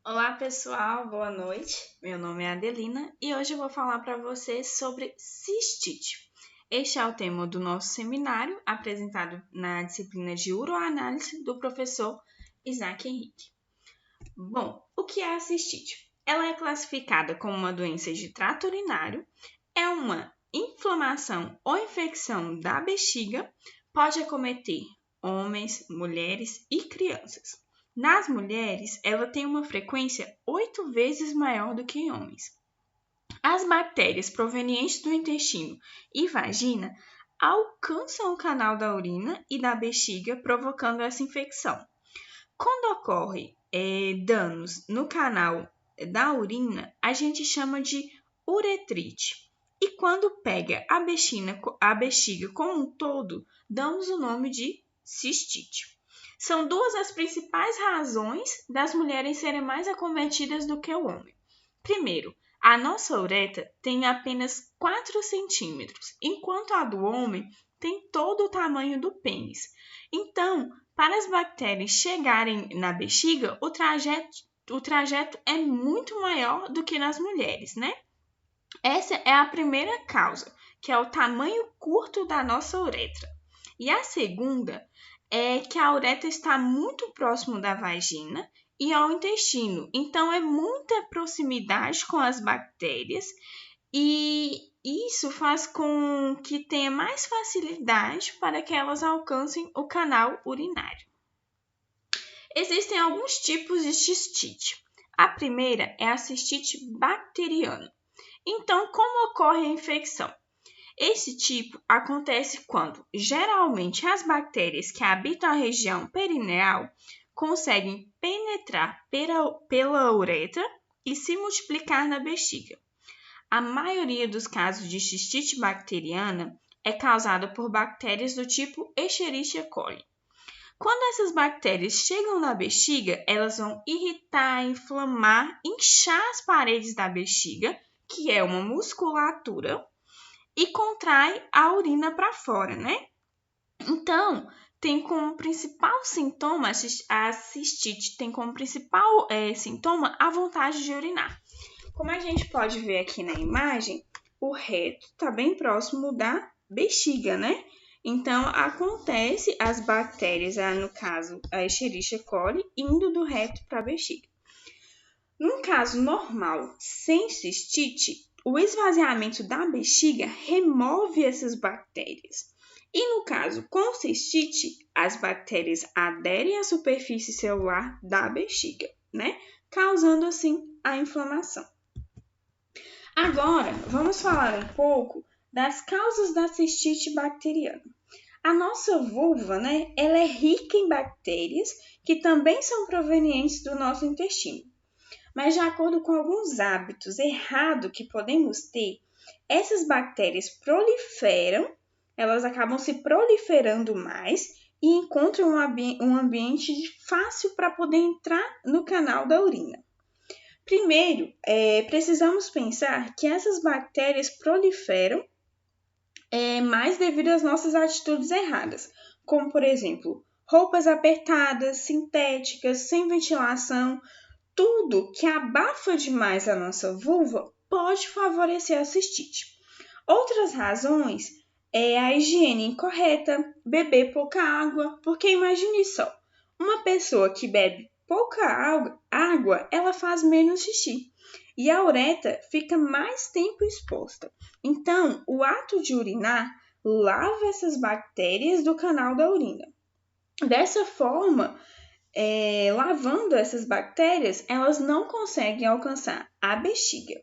Olá pessoal, boa noite. Meu nome é Adelina e hoje eu vou falar para vocês sobre cistite. Este é o tema do nosso seminário, apresentado na disciplina de uroanálise do professor Isaac Henrique. Bom, o que é a cistite? Ela é classificada como uma doença de trato urinário, é uma inflamação ou infecção da bexiga, pode acometer homens, mulheres e crianças. Nas mulheres, ela tem uma frequência 8 vezes maior do que em homens. As bactérias provenientes do intestino e vagina alcançam o canal da urina e da bexiga, provocando essa infecção. Quando ocorre danos no canal da urina, a gente chama de uretrite. E quando pega a bexiga como um todo, damos o nome de cistite. São duas as principais razões das mulheres serem mais acometidas do que o homem. Primeiro, a nossa uretra tem apenas 4 centímetros, enquanto a do homem tem todo o tamanho do pênis. Então, para as bactérias chegarem na bexiga, o trajeto é muito maior do que nas mulheres, né? Essa é a primeira causa, que é o tamanho curto da nossa uretra. E a segunda é que a uretra está muito próximo da vagina e ao intestino, então é muita proximidade com as bactérias e isso faz com que tenha mais facilidade para que elas alcancem o canal urinário. Existem alguns tipos de cistite. A primeira é a cistite bacteriana. Então, como ocorre a infecção? Esse tipo acontece quando, geralmente, as bactérias que habitam a região perineal conseguem penetrar pela uretra e se multiplicar na bexiga. A maioria dos casos de cistite bacteriana é causada por bactérias do tipo Escherichia coli. Quando essas bactérias chegam na bexiga, elas vão irritar, inflamar, inchar as paredes da bexiga, que é uma musculatura, e contrai a urina para fora, né? Então, tem como principal sintoma, a cistite tem como principal sintoma a vontade de urinar. Como a gente pode ver aqui na imagem, o reto está bem próximo da bexiga, né? Então, acontece as bactérias, no caso, a Escherichia coli, indo do reto para a bexiga. Num caso normal, sem cistite, o esvaziamento da bexiga remove essas bactérias. E no caso com cistite, as bactérias aderem à superfície celular da bexiga, né? Causando assim a inflamação. Agora, vamos falar um pouco das causas da cistite bacteriana. A nossa vulva, né, ela é rica em bactérias que também são provenientes do nosso intestino. Mas de acordo com alguns hábitos errados que podemos ter, essas bactérias proliferam, elas acabam se proliferando mais e encontram um ambiente fácil para poder entrar no canal da urina. Primeiro, precisamos pensar que essas bactérias proliferam mais devido às nossas atitudes erradas, como, por exemplo, roupas apertadas, sintéticas, sem ventilação. Tudo que abafa demais a nossa vulva pode favorecer a cistite. Outras razões é a higiene incorreta, beber pouca água, porque imagine só, uma pessoa que bebe pouca água, ela faz menos xixi e a uretra fica mais tempo exposta. Então, o ato de urinar lava essas bactérias do canal da urina. Dessa forma, lavando essas bactérias, elas não conseguem alcançar a bexiga.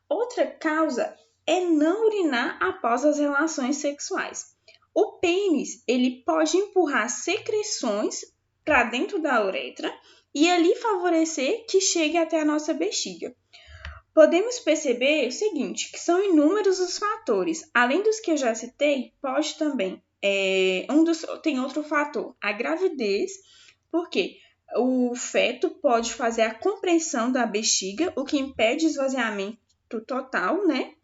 Outra causa é não urinar após as relações sexuais. O pênis, ele pode empurrar secreções para dentro da uretra e ali favorecer que chegue até a nossa bexiga. Podemos perceber o seguinte, que são inúmeros os fatores. Além dos que eu já citei, pode também, tem outro fator, a gravidez, porque o feto pode fazer a compressão da bexiga, o que impede o esvaziamento total, né?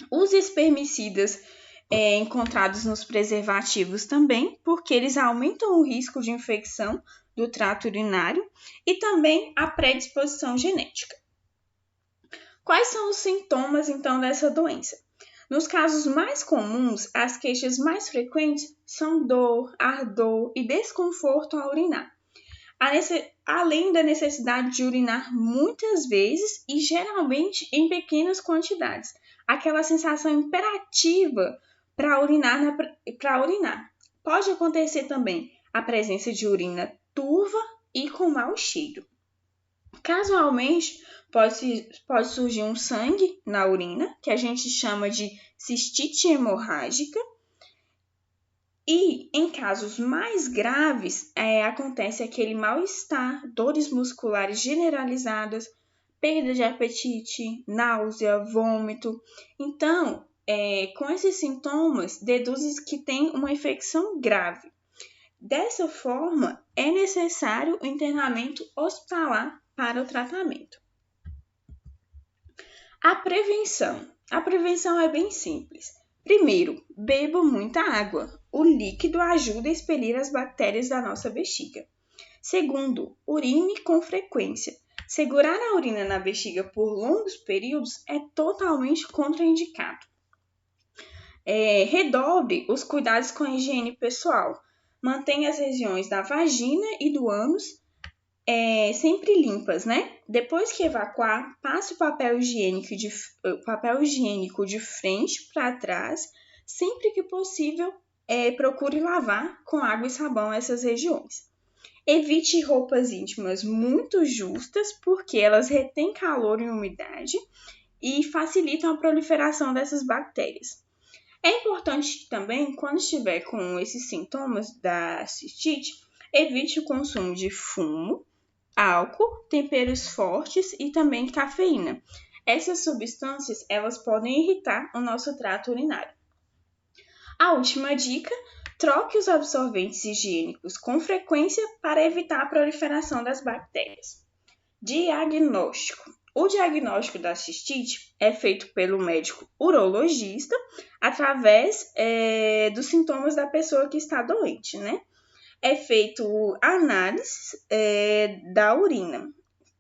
Os espermicidas encontrados nos preservativos também, porque eles aumentam o risco de infecção do trato urinário e também a predisposição genética. Quais são os sintomas, então, dessa doença? Nos casos mais comuns, as queixas mais frequentes são dor, ardor e desconforto ao urinar, além da necessidade de urinar muitas vezes e geralmente em pequenas quantidades, aquela sensação imperativa para urinar. Pode acontecer também a presença de urina turva e com mau cheiro. Casualmente, pode surgir um sangue na urina, que a gente chama de cistite hemorrágica. E em casos mais graves, acontece aquele mal-estar, dores musculares generalizadas, perda de apetite, náusea, vômito. Então, com esses sintomas, deduz que tem uma infecção grave. Dessa forma, é necessário o internamento hospitalar para o tratamento. A prevenção é bem simples. Primeiro, beba muita água. O líquido ajuda a expelir as bactérias da nossa bexiga. Segundo, urine com frequência. Segurar a urina na bexiga por longos períodos é totalmente contraindicado. Redobre os cuidados com a higiene pessoal. Mantenha as regiões da vagina e do ânus sempre limpas, né? Depois que evacuar, passe o papel higiênico de frente para trás. Sempre que possível, procure lavar com água e sabão essas regiões. Evite roupas íntimas muito justas, porque elas retêm calor e umidade e facilitam a proliferação dessas bactérias. É importante também, quando estiver com esses sintomas da cistite, evite o consumo de fumo, álcool, temperos fortes e também cafeína. Essas substâncias, elas podem irritar o nosso trato urinário. A última dica, troque os absorventes higiênicos com frequência para evitar a proliferação das bactérias. Diagnóstico. O diagnóstico da cistite é feito pelo médico urologista através dos sintomas da pessoa que está doente, né? É feito análise da urina,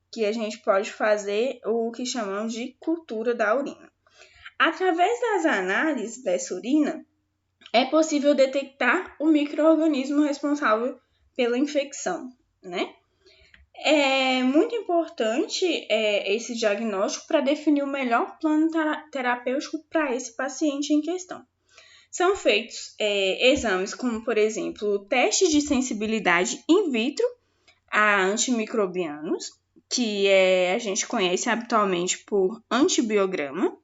que a gente pode fazer o que chamamos de cultura da urina. Através das análises dessa urina, é possível detectar o micro-organismo responsável pela infecção, né? É muito importante esse diagnóstico para definir o melhor plano terapêutico para esse paciente em questão. São feitos exames como, por exemplo, o teste de sensibilidade in vitro a antimicrobianos, que a gente conhece habitualmente por antibiograma.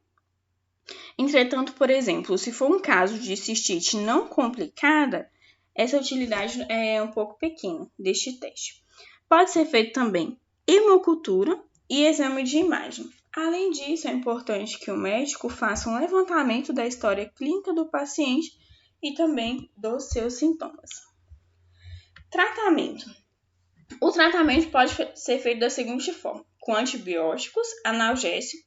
Entretanto, por exemplo, se for um caso de cistite não complicada, essa utilidade é um pouco pequena deste teste. Pode ser feito também hemocultura e exame de imagem. Além disso, é importante que o médico faça um levantamento da história clínica do paciente e também dos seus sintomas. Tratamento. O tratamento pode ser feito da seguinte forma: com antibióticos, analgésicos,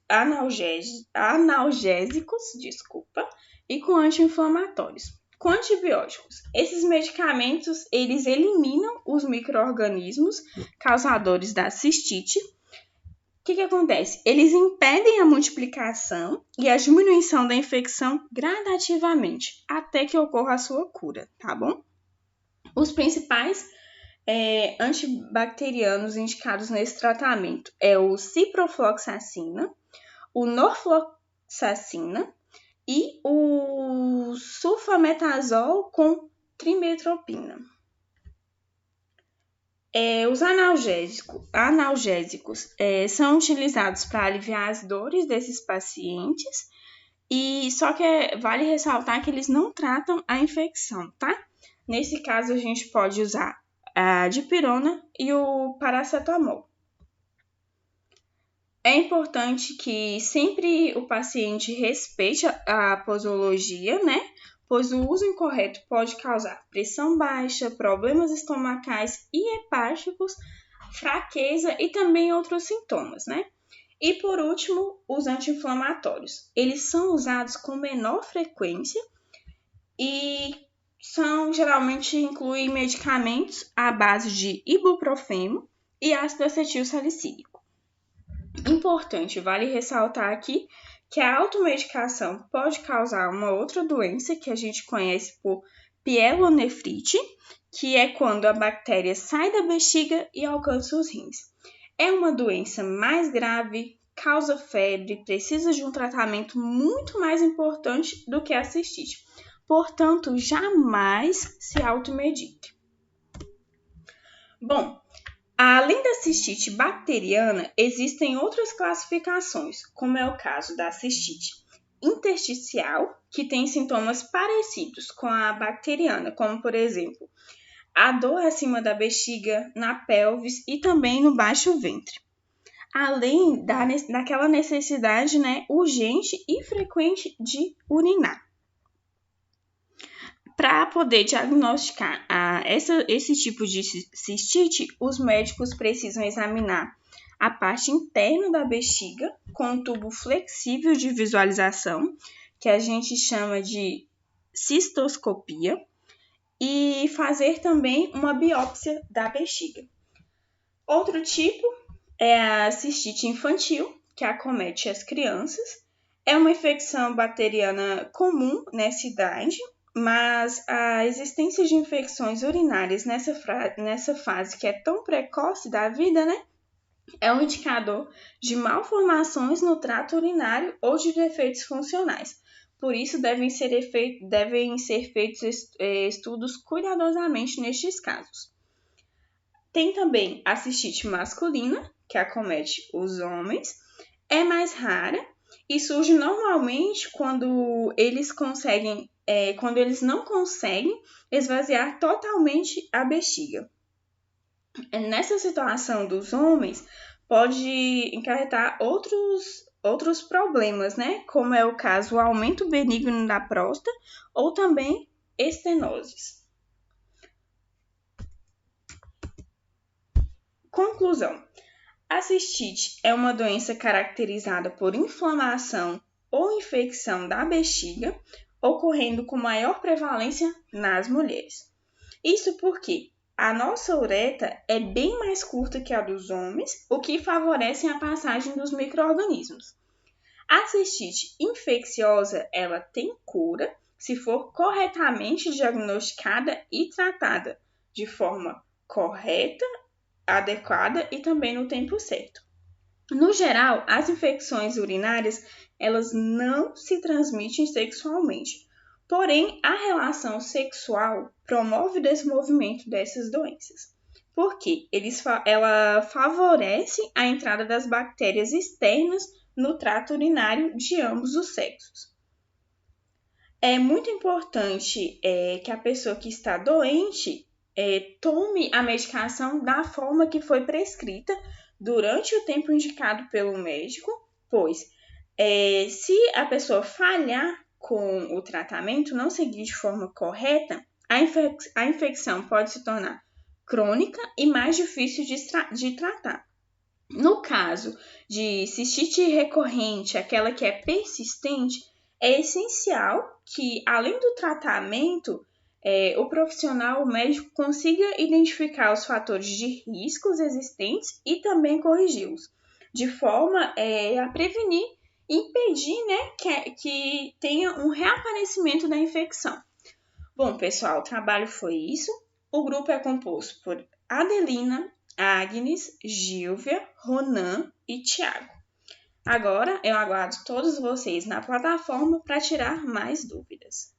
e com anti-inflamatórios. Com antibióticos, esses medicamentos eles eliminam os micro-organismos causadores da cistite. O que acontece? Eles impedem a multiplicação e a diminuição da infecção gradativamente, até que ocorra a sua cura, tá bom? Os principais antibacterianos indicados nesse tratamento é o ciprofloxacina, o norfloxacina e o sulfametazol com trimetoprim. Os analgésicos são utilizados para aliviar as dores desses pacientes, e só que vale ressaltar que eles não tratam a infecção, tá? Nesse caso, a gente pode usar a dipirona e o paracetamol. É importante que sempre o paciente respeite a posologia, né? Pois o uso incorreto pode causar pressão baixa, problemas estomacais e hepáticos, fraqueza e também outros sintomas, né? E por último, os anti-inflamatórios. Eles são usados com menor frequência e geralmente incluem medicamentos à base de ibuprofeno e ácido acetil salicílico. Importante, vale ressaltar aqui que a automedicação pode causar uma outra doença que a gente conhece por pielonefrite, que é quando a bactéria sai da bexiga e alcança os rins. É uma doença mais grave, causa febre, precisa de um tratamento muito mais importante do que a cistite. Portanto, jamais se automedique. Bom, além da cistite bacteriana, existem outras classificações, como é o caso da cistite intersticial, que tem sintomas parecidos com a bacteriana, como, por exemplo, a dor acima da bexiga, na pelvis e também no baixo ventre. Além daquela necessidade, urgente e frequente de urinar. Para poder diagnosticar esse tipo de cistite, os médicos precisam examinar a parte interna da bexiga com um tubo flexível de visualização, que a gente chama de cistoscopia, e fazer também uma biópsia da bexiga. Outro tipo é a cistite infantil, que acomete as crianças. É uma infecção bacteriana comum nessa idade, mas a existência de infecções urinárias nessa fase que é tão precoce da vida, é um indicador de malformações no trato urinário ou de defeitos funcionais. Por isso, devem ser feitos estudos cuidadosamente nestes casos. Tem também a cistite masculina, que acomete os homens, é mais rara e surge normalmente quando eles não conseguem esvaziar totalmente a bexiga. Nessa situação dos homens, pode acarretar outros problemas, como é o caso do aumento benigno da próstata ou também estenoses. Conclusão. A cistite é uma doença caracterizada por inflamação ou infecção da bexiga, ocorrendo com maior prevalência nas mulheres. Isso porque a nossa uretra é bem mais curta que a dos homens, o que favorece a passagem dos micro-organismos. A cistite infecciosa, ela tem cura se for corretamente diagnosticada e tratada de forma correta, adequada e também no tempo certo. No geral, as infecções urinárias, elas não se transmitem sexualmente. Porém, a relação sexual promove o desenvolvimento dessas doenças, porque ela favorece a entrada das bactérias externas no trato urinário de ambos os sexos. É muito importante que a pessoa que está doente tome a medicação da forma que foi prescrita durante o tempo indicado pelo médico, pois se a pessoa falhar com o tratamento, não seguir de forma correta, a infecção pode se tornar crônica e mais difícil de tratar. No caso de cistite recorrente, aquela que é persistente, é essencial que, além do tratamento, o profissional, o médico, consiga identificar os fatores de riscos existentes e também corrigi-los, de forma a prevenir e impedir que tenha um reaparecimento da infecção. Bom, pessoal, o trabalho foi isso. O grupo é composto por Adelina, Agnes, Gilvia, Ronan e Thiago. Agora eu aguardo todos vocês na plataforma para tirar mais dúvidas.